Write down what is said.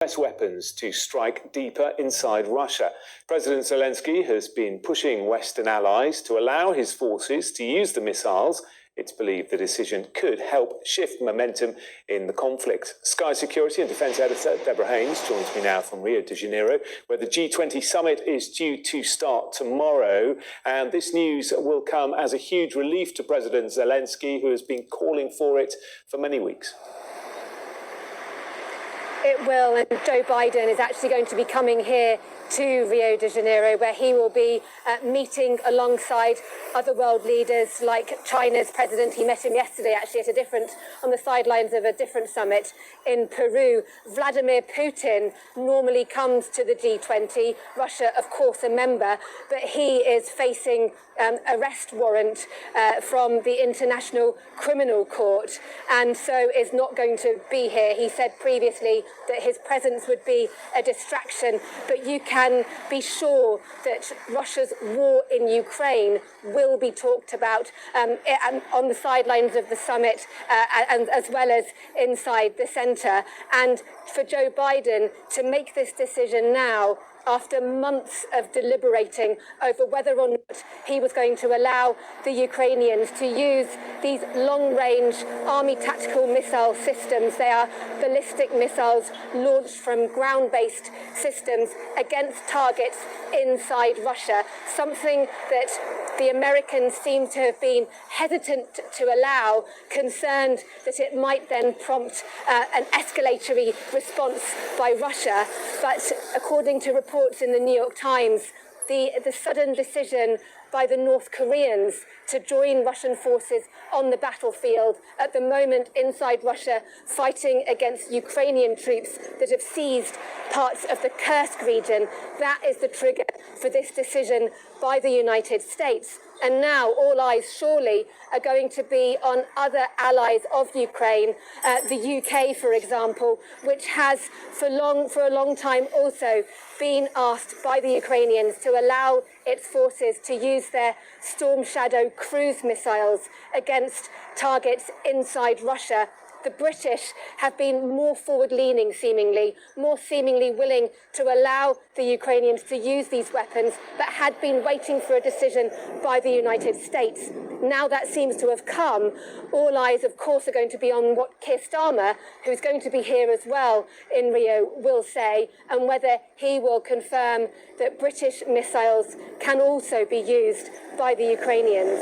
US weapons to strike deeper inside Russia. President Zelensky has been pushing Western allies to allow his forces to use the missiles. It's believed the decision could help shift momentum in the conflict. Sky Security and Defence Editor Deborah Haynes joins me now from Rio de Janeiro, where the G20 summit is due to start tomorrow. And this news will come as a huge relief to President Zelensky, who has been calling for it for many weeks. It will, and Joe Biden is actually going to be coming here to Rio de Janeiro, where he will be meeting alongside other world leaders like China's president. He met him yesterday, actually, on the sidelines of a different summit in Peru. Vladimir Putin normally comes to the G20, Russia, of course, a member, but he is facing arrest warrant from the International Criminal Court, and so is not going to be here. He said previously that his presence would be a distraction, but you can be sure that Russia's war in Ukraine will be talked about on the sidelines of the summit and as well as inside the centre. And for Joe Biden to make this decision now, after months of deliberating over whether or not he was going to allow the Ukrainians to use these long-range army tactical missile systems. They are ballistic missiles launched from ground-based systems against targets inside Russia, something that the Americans seem to have been hesitant to allow, concerned that it might then prompt an escalatory response by Russia. But according to reports in the New York Times, the sudden decision by the North Koreans to join Russian forces on the battlefield at the moment inside Russia, fighting against Ukrainian troops that have seized parts of the Kursk region, that is the trigger for this decision by the United States. And now all eyes surely are going to be on other allies of Ukraine, the UK, for example, which has for a long time also been asked by the Ukrainians to allow its forces to use their Storm Shadow cruise missiles against targets inside Russia. The British have been more forward-leaning, more seemingly willing to allow the Ukrainians to use these weapons, but had been waiting for a decision by the United States. Now that seems to have come. All eyes, of course, are going to be on what Keir Starmer, who's going to be here as well in Rio, will say, and whether he will confirm that British missiles can also be used by the Ukrainians.